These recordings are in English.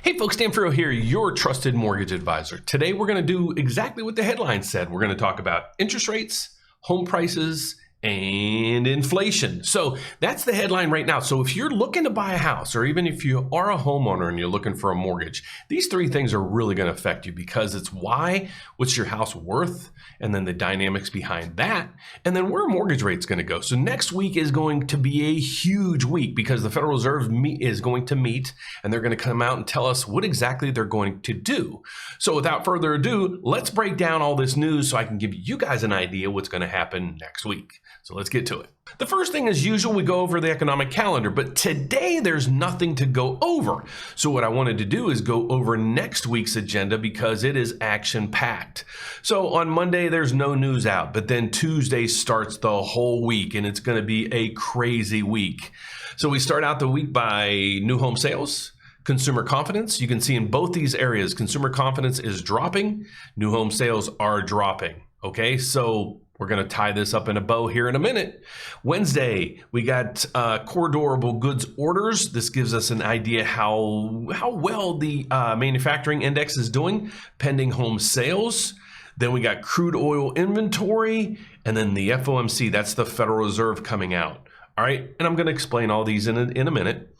Hey folks, Dan Frio here, your trusted mortgage advisor. Today we're going to do exactly what the headline said. We're going to talk about interest rates, home prices, and inflation. So that's the headline right now. So if you're looking to buy a house, or even if you are a homeowner and you're looking for a mortgage, these three things are really going to affect you because it's why, what's your house worth, and then the dynamics behind that, and then where mortgage rate's going to go. So next week is going to be a huge week because the Federal Reserve is going to meet and they're going to come out and tell us what exactly they're going to do. So without further ado, let's break down all this news so I can give you guys an idea what's going to happen next week. So let's get to it. The first thing, as usual, we go over the economic calendar, but today there's nothing to go over. So what I wanted to do is go over next week's agenda because it is action-packed. So on Monday, there's no news out, but then Tuesday starts the whole week, and it's going to be a crazy week. So we start out the week by new home sales, consumer confidence. You can see in both these areas, consumer confidence is dropping, new home sales are dropping. Okay, so we're going to tie this up in a bow here in a minute. Wednesday, we got core durable goods orders. This gives us an idea how well the manufacturing index is doing, pending home sales. Then we got crude oil inventory, and then the FOMC, that's the Federal Reserve coming out. All right, and I'm going to explain all these in a minute.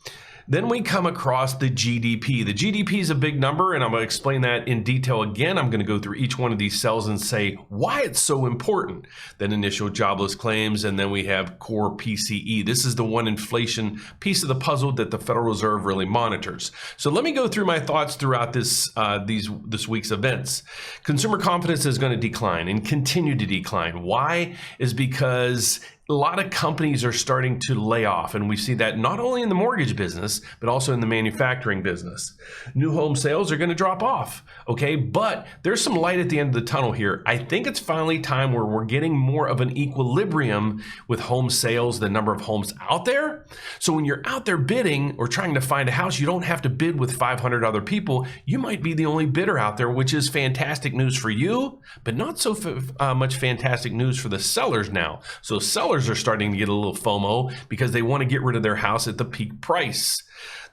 Then we come across the GDP. The GDP is a big number, and I'm going to explain that in detail again. I'm going to go through each one of these cells and say why it's so important. Then initial jobless claims, and then we have core PCE. This is the one inflation piece of the puzzle that the Federal Reserve really monitors. So let me go through my thoughts throughout this week's events. Consumer confidence is going to decline and continue to decline. Why? Is because a lot of companies are starting to lay off, and we see that not only in the mortgage business, but also in the manufacturing business. New home sales are going to drop off, okay? But there's some light at the end of the tunnel here. I think it's finally time where we're getting more of an equilibrium with home sales, the number of homes out there. So when you're out there bidding or trying to find a house, you don't have to bid with 500 other people. You might be the only bidder out there, which is fantastic news for you, but not so much fantastic news for the sellers now. So sellers are starting to get a little FOMO because they want to get rid of their house at the peak price.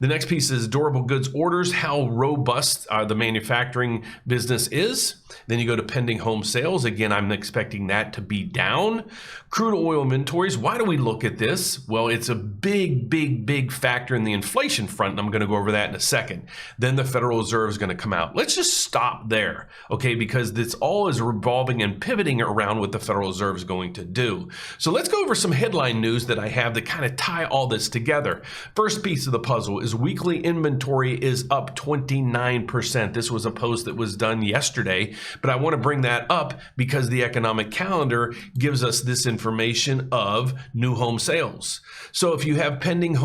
The next piece is durable goods orders, how robust the manufacturing business is. Then you go to pending home sales. Again, I'm expecting that to be down. Crude oil inventories. Why do we look at this? Well, it's a big factor in the inflation front, and I'm going to go over that in a second. Then the Federal Reserve is going to come out. Let's just stop there, okay, because this all is revolving and pivoting around what the Federal Reserve is going to do. So let's go over some headline news that I have that kind of tie all this together. First piece of the puzzle is weekly inventory is up 29%. This was a post that was done yesterday, but I want to bring that up because the economic calendar gives us this information of new home sales. So if you have pending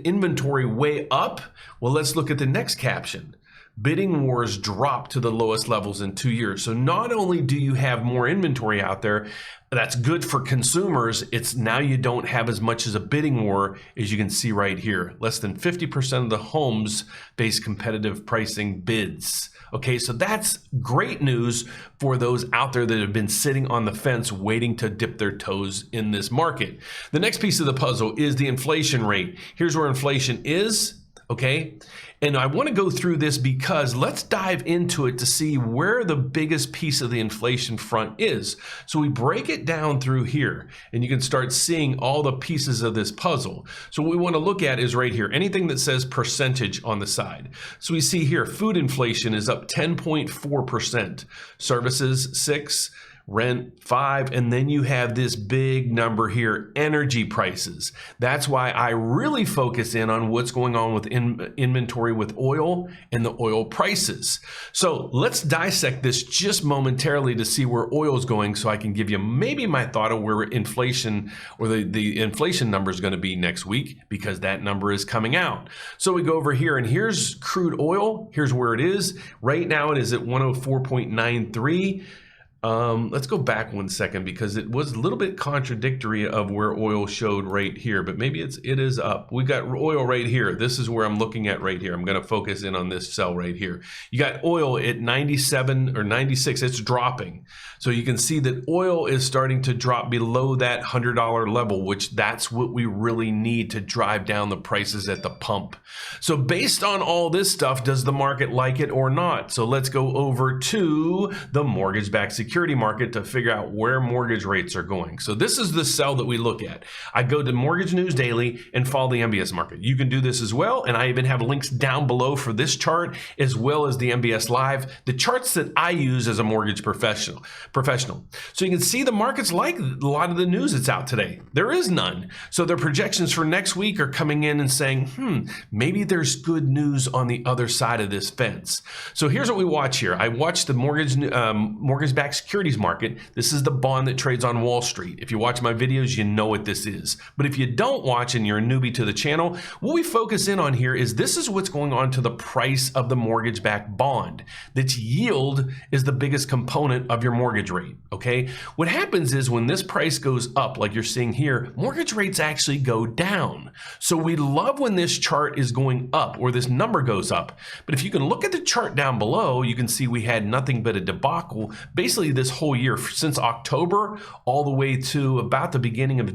inventory way up, well, let's look at the next caption. Bidding wars drop to the lowest levels in 2 years. So not only do you have more inventory out there, that's good for consumers. It's now you don't have as much as a bidding war as you can see right here. Less than 50% of the homes face competitive pricing bids. Okay, so that's great news for those out there that have been sitting on the fence waiting to dip their toes in this market. The next piece of the puzzle is the inflation rate. Here's where inflation is. Okay, and I want to go through this because let's dive into it to see where the biggest piece of the inflation front is. So we break it down through here, and you can start seeing all the pieces of this puzzle. So what we want to look at is right here, anything that says percentage on the side. So we see here, food inflation is up 10.4%, services 6%, rent 5%, and then you have this big number here, energy prices. That's why I really focus in on what's going on with inventory with oil and the oil prices. So let's dissect this just momentarily to see where oil is going so I can give you maybe my thought of where inflation or the inflation number is going to be next week because that number is coming out. So we go over here and here's crude oil. Here's where it is. Right now it is at 104.93. Let's go back 1 second because it was a little bit contradictory of where oil showed right here, but maybe it is up. We got oil right here. This is where I'm looking at right here. I'm going to focus in on this cell right here. You got oil at 97 or 96. It's dropping. So you can see that oil is starting to drop below that $100 level, which that's what we really need to drive down the prices at the pump. So based on all this stuff, does the market like it or not? So let's go over to the mortgage-backed security market to figure out where mortgage rates are going. So this is the cell that we look at. I go to Mortgage News Daily and follow the MBS market. You can do this as well, and I even have links down below for this chart as well as the MBS Live, the charts that I use as a mortgage professional. So you can see the markets like a lot of the news that's out today. There is none. So their projections for next week are coming in and saying, maybe there's good news on the other side of this fence. So here's what we watch here. I watch the mortgage-backed securities market. This is the bond that trades on Wall Street. If you watch my videos, you know what this is. But if you don't watch and you're a newbie to the channel, what we focus in on here is this is what's going on to the price of the mortgage-backed bond. That's yield is the biggest component of your mortgage rate, okay? What happens is when this price goes up, like you're seeing here, mortgage rates actually go down. So we love when this chart is going up or this number goes up. But if you can look at the chart down below, you can see we had nothing but a debacle basically this whole year since October all the way to about the beginning of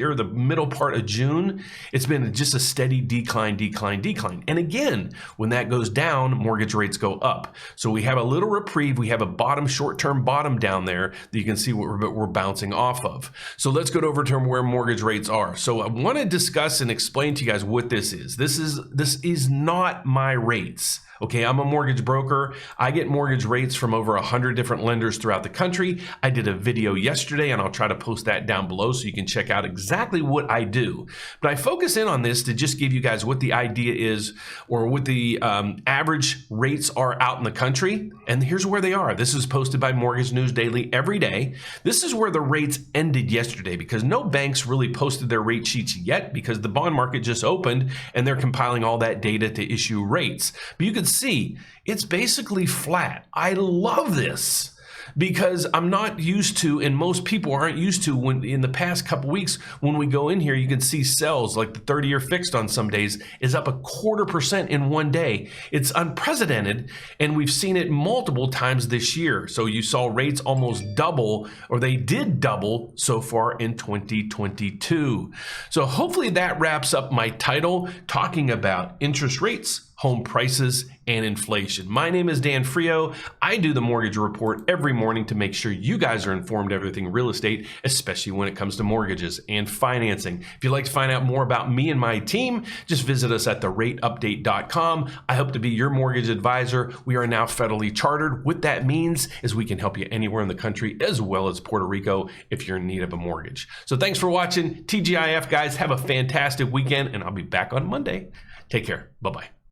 or the middle part of June. It's been just a steady decline. And again, when that goes down, mortgage rates go up. So we have a little reprieve. We have a bottom, short-term bottom down there that you can see what we're bouncing off of. So let's go over to where mortgage rates are. So I want to discuss and explain to you guys what this is. This is not my rates. Okay, I'm a mortgage broker. I get mortgage rates from over 100 different lenders throughout the country. I did a video yesterday and I'll try to post that down below so you can check out exactly what I do. But I focus in on this to just give you guys what the idea is or what the average rates are out in the country. And here's where they are. This is posted by Mortgage News Daily every day. This is where the rates ended yesterday because no banks really posted their rate sheets yet because the bond market just opened and they're compiling all that data to issue rates. But you can see it's basically flat. I love this because I'm not used to, and most people aren't used to, when in the past couple weeks when we go in here, you can see sells like the 30-year fixed on some days is up 0.25% in one day. It's unprecedented, and we've seen it multiple times this year. So you saw rates almost double, or they did double so far in 2022. So hopefully that wraps up my title talking about interest rates, home prices, and inflation. My name is Dan Frio. I do the Mortgage Report every morning to make sure you guys are informed everything real estate, especially when it comes to mortgages and financing. If you'd like to find out more about me and my team, just visit us at therateupdate.com. I hope to be your mortgage advisor. We are now federally chartered. What that means is we can help you anywhere in the country as well as Puerto Rico if you're in need of a mortgage. So thanks for watching. TGIF guys, have a fantastic weekend and I'll be back on Monday. Take care. Bye-bye.